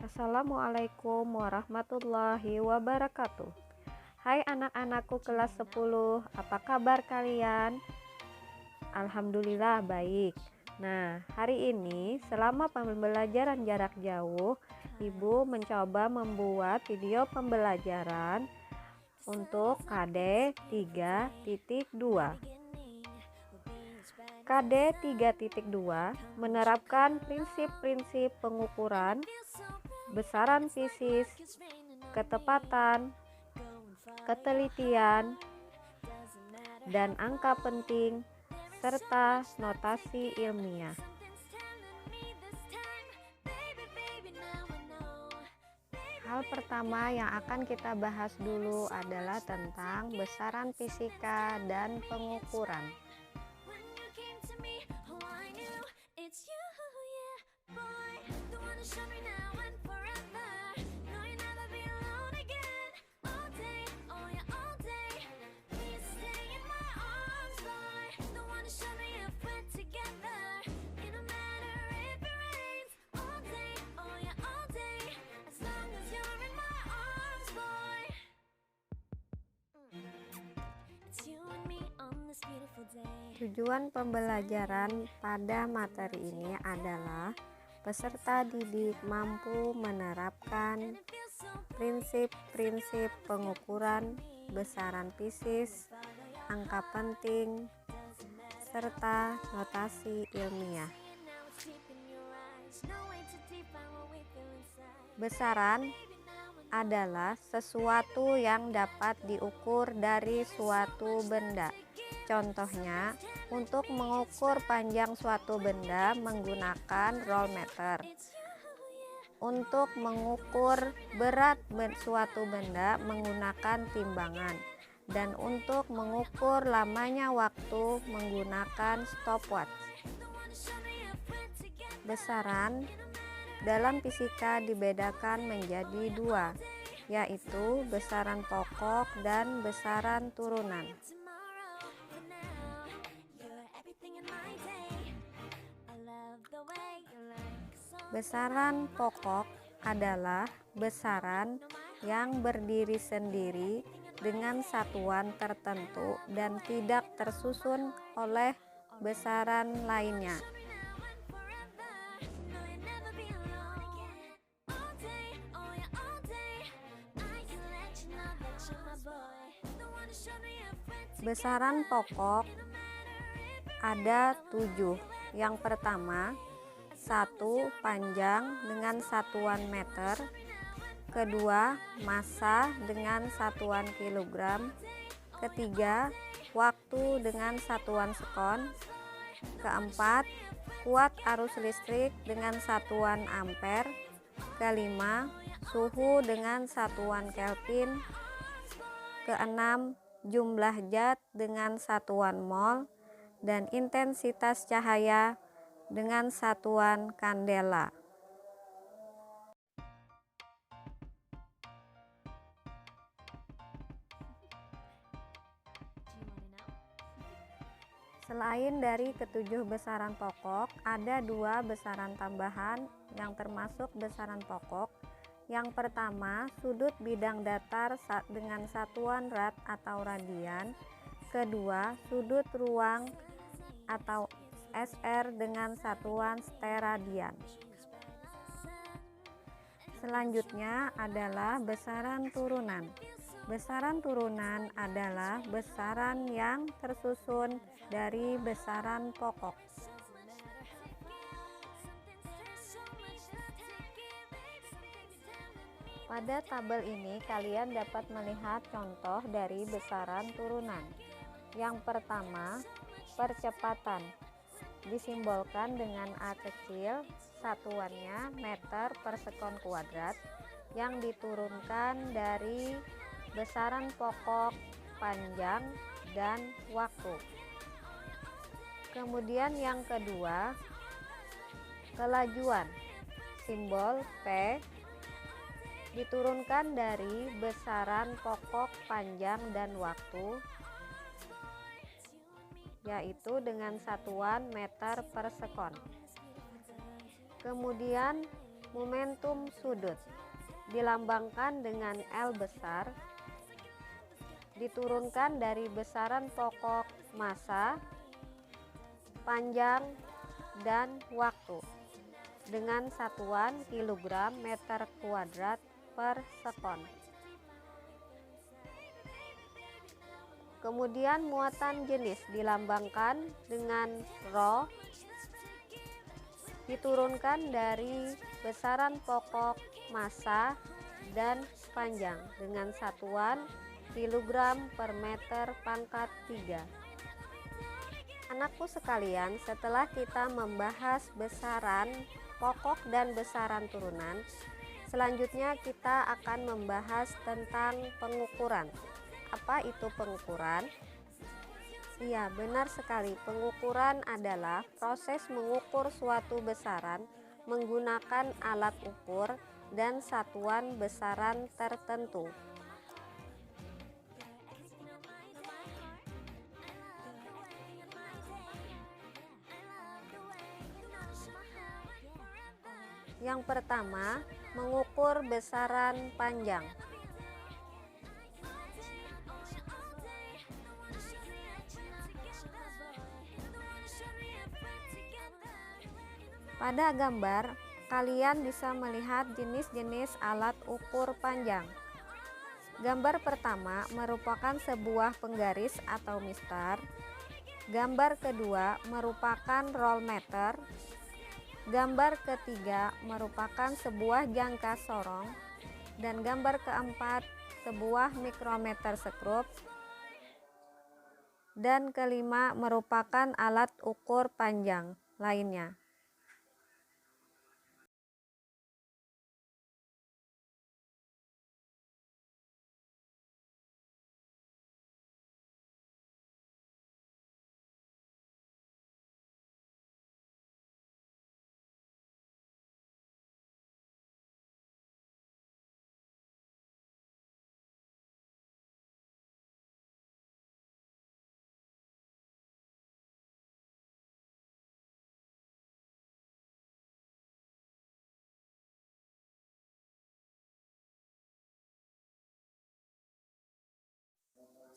Assalamualaikum warahmatullahi wabarakatuh. Hai anak-anakku kelas 10, apa kabar kalian? Alhamdulillah baik. Nah, hari ini selama pembelajaran jarak jauh, Ibu mencoba membuat video pembelajaran untuk KD 3.2. KD 3.2 menerapkan prinsip-prinsip pengukuran, besaran fisis, ketepatan, ketelitian, dan angka penting, serta notasi ilmiah. Hal pertama yang akan kita bahas dulu adalah tentang besaran fisika dan pengukuran. Tujuan pembelajaran pada materi ini adalah peserta didik mampu menerapkan prinsip-prinsip pengukuran, besaran fisis, angka penting, serta notasi ilmiah. Besaran adalah sesuatu yang dapat diukur dari suatu benda. Contohnya, untuk mengukur panjang suatu benda menggunakan roll meter. Untuk mengukur berat suatu benda menggunakan timbangan. Dan untuk mengukur lamanya waktu menggunakan stopwatch. Besaran dalam fisika dibedakan menjadi dua, yaitu besaran pokok dan besaran turunan. Besaran pokok adalah besaran yang berdiri sendiri dengan satuan tertentu dan tidak tersusun oleh besaran lainnya. Besaran pokok ada 7. Yang pertama, 1 panjang dengan satuan meter, kedua massa dengan satuan kilogram, ketiga waktu dengan satuan sekon, keempat kuat arus listrik dengan satuan ampere, kelima suhu dengan satuan Kelvin, keenam jumlah zat dengan satuan mol, dan intensitas cahaya dengan satuan kandela. Selain dari ketujuh besaran pokok, ada 2 besaran tambahan yang termasuk besaran pokok. Yang pertama, sudut bidang datar dengan satuan rad atau radian. Kedua, sudut ruang atau SR dengan satuan steradian. Selanjutnya adalah besaran turunan. Besaran turunan adalah besaran yang tersusun dari besaran pokok. Pada tabel ini kalian dapat melihat contoh dari besaran turunan. Yang pertama, percepatan disimbolkan dengan A kecil, satuannya meter per sekon kuadrat, yang diturunkan dari besaran pokok, panjang, dan waktu. Kemudian yang kedua, kelajuan, simbol P, diturunkan dari besaran pokok, panjang, dan waktu, yaitu dengan satuan meter per sekon. Kemudian Momentum sudut dilambangkan dengan L besar, diturunkan dari besaran pokok massa, panjang, dan waktu dengan satuan kilogram meter kuadrat per sekon. Kemudian muatan jenis dilambangkan dengan Rho, diturunkan dari besaran pokok massa dan panjang dengan satuan kilogram per meter pangkat 3. Anakku sekalian, setelah kita membahas besaran pokok dan besaran turunan, selanjutnya kita akan membahas tentang pengukuran. Apa itu pengukuran? Iya, benar sekali. Pengukuran adalah proses mengukur suatu besaran menggunakan alat ukur dan satuan besaran tertentu. Yang pertama, mengukur besaran panjang. Pada gambar, kalian bisa melihat jenis-jenis alat ukur panjang. Gambar pertama merupakan sebuah penggaris atau mistar. Gambar kedua merupakan rollmeter. Gambar ketiga merupakan sebuah jangka sorong. Dan gambar keempat sebuah mikrometer sekrup. Dan kelima merupakan alat ukur panjang lainnya.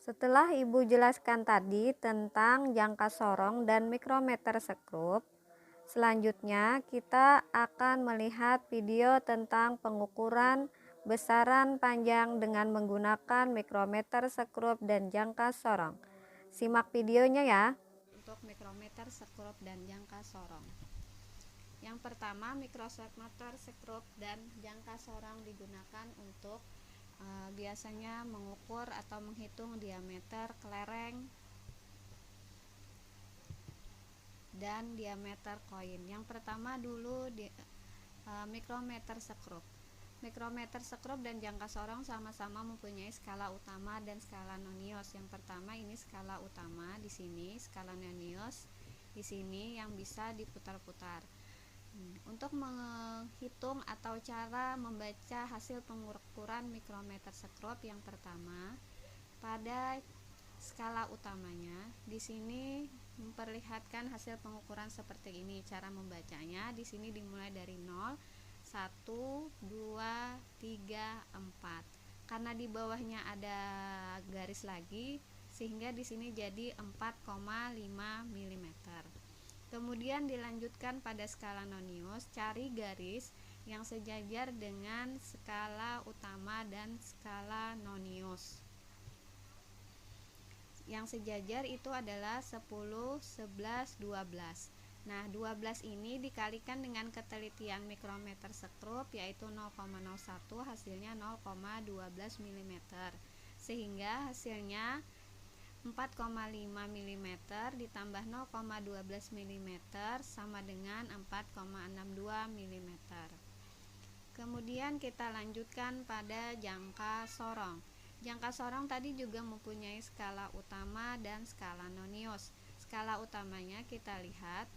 Setelah Ibu jelaskan tadi tentang jangka sorong dan mikrometer sekrup, selanjutnya kita akan melihat video tentang pengukuran besaran panjang dengan menggunakan mikrometer sekrup dan jangka sorong. Simak videonya ya. Untuk mikrometer sekrup dan jangka sorong. Yang pertama, mikrometer sekrup dan jangka sorong digunakan untuk biasanya mengukur atau menghitung diameter kelereng dan diameter koin. Yang pertama dulu mikrometer sekrup. Mikrometer sekrup dan jangka sorong sama-sama mempunyai skala utama dan skala nonius. Yang pertama ini skala utama, di sini skala nonius, di sini yang bisa diputar-putar. Untuk menghitung atau cara membaca hasil pengukuran mikrometer sekrup, yang pertama pada skala utamanya di sini memperlihatkan hasil pengukuran seperti ini. Cara membacanya di sini dimulai dari 0, 1, 2, 3, 4. Karena di bawahnya ada garis lagi sehingga di sini jadi 4,5 mm. Kemudian dilanjutkan pada skala nonius, cari garis yang sejajar dengan skala utama dan skala nonius. Yang sejajar itu adalah 10, 11, 12. Nah, 12 ini dikalikan dengan ketelitian mikrometer sekrup yaitu 0,01, hasilnya 0,12 mm. Sehingga hasilnya 4,5 mm ditambah 0,12 mm sama dengan 4,62 mm. Kemudian kita lanjutkan pada jangka sorong. Jangka sorong tadi juga mempunyai skala utama dan skala nonius. Skala utamanya kita lihat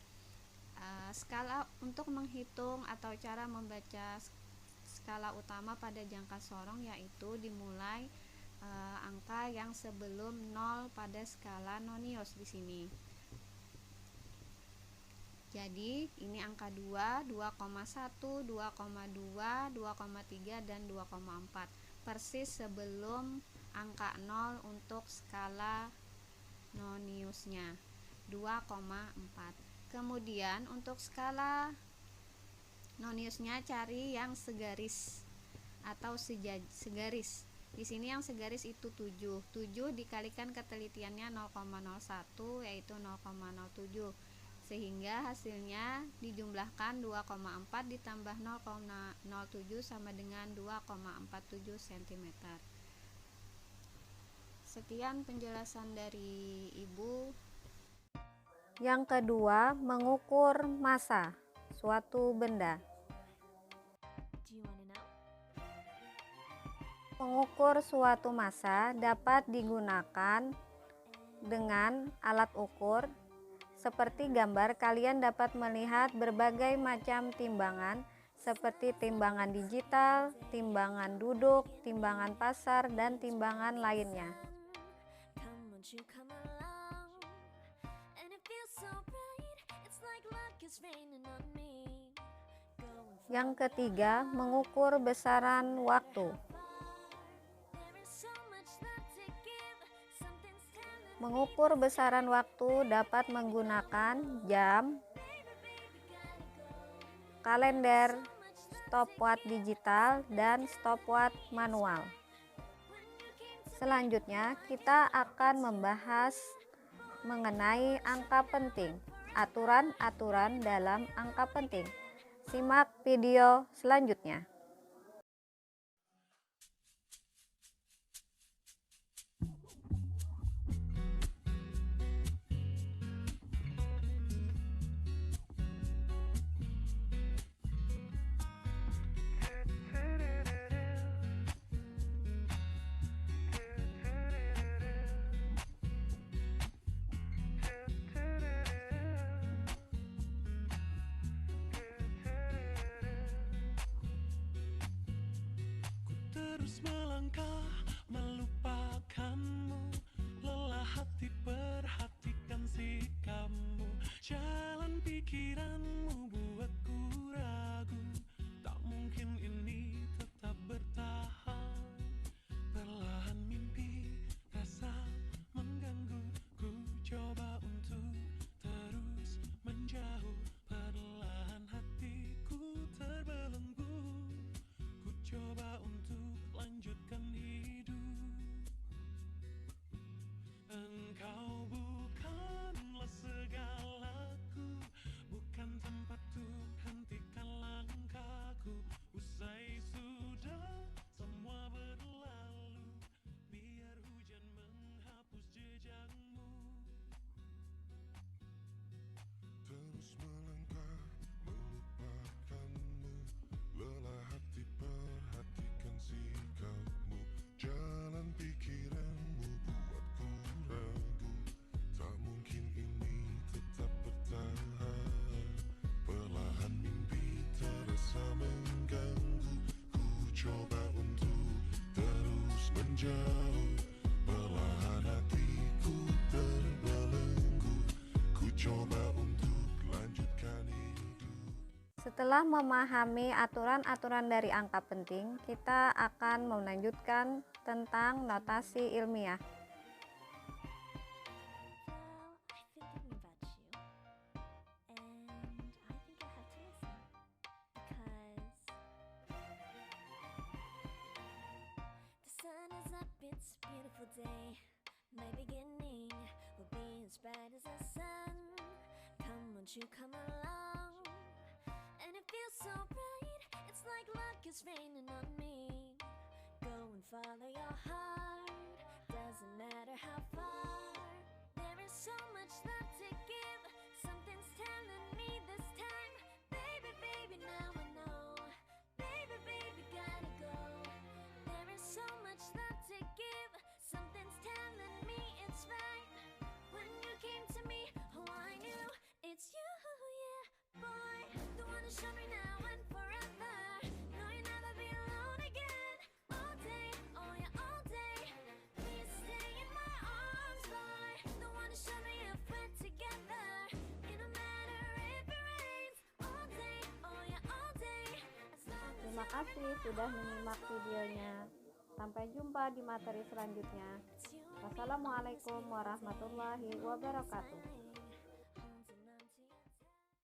skala untuk menghitung atau cara membaca skala utama pada jangka sorong yaitu dimulai angka yang sebelum 0 pada skala nonius di sini. Jadi ini angka 2, 2,1, 2,2, 2,3 dan 2,4. Persis sebelum angka 0 untuk skala Noniusnya 2,4. Kemudian untuk skala Noniusnya cari yang segaris atau segaris. Di sini yang segaris itu 7. 7 dikalikan ketelitiannya 0,01 yaitu 0,07. Sehingga hasilnya dijumlahkan 2,4 ditambah 0,07 sama dengan 2,47 cm. Sekian penjelasan dari Ibu. Yang kedua, mengukur massa suatu benda. Mengukur suatu massa dapat digunakan dengan alat ukur. Seperti gambar, kalian dapat melihat berbagai macam timbangan seperti timbangan digital, timbangan duduk, timbangan pasar, dan timbangan lainnya. Yang ketiga, mengukur besaran waktu. Mengukur besaran waktu dapat menggunakan jam, kalender, stopwatch digital, dan stopwatch manual. Selanjutnya, kita akan membahas mengenai angka penting, aturan-aturan dalam angka penting. Simak video selanjutnya. Terus melangkah melupakanmu, lelah hati perhatikan sikapmu, jalan pikiranmu buatku ragu, tak mungkin ini tetap bertahan. Perlahan mimpi rasa mengganggu, ku coba untuk terus menjauh, perlahan hatiku terbelenggu, ku coba untuk lanjutkan hidup. Engkau bukanlah segalaku, bukan tempat untuk hentikan langkahku. Usai sudah semua berlalu, biar hujan menghapus jejakmu. Terus melangkah melupakanmu, lelah hati perhatikan sikapmu, jalan pikiranmu buatku ragu, tak mungkin ini tetap bertahan. Perlahan mimpi terasa mengganggu, ku coba untuk terus menjauh, perlahan hatiku terbelenggu, ku coba untuk lanjutkan hidup. Setelah memahami aturan-aturan dari angka penting, kita akan melanjutkan tentang notasi ilmiah. It's a beautiful day. My beginning will be as bright as the sun. Come, won't you come along? And it feels so bright, it's like luck is raining on me. Go and follow your heart, doesn't matter how far. There is so much love to give, something's telling me this time. Baby, baby, now I know. Baby, baby, gotta go. There is so much love to give, something's telling me it's right. When you came to me, oh I knew it's you, yeah. Boy, the one to show me now and forever. No, you'll never be alone again. All day, oh yeah, all day. Please stay in my arms, boy. The one to show me if we're together. kasih sudah menyimak videonya. Sampai jumpa di materi selanjutnya. Wassalamualaikum warahmatullahi wabarakatuh.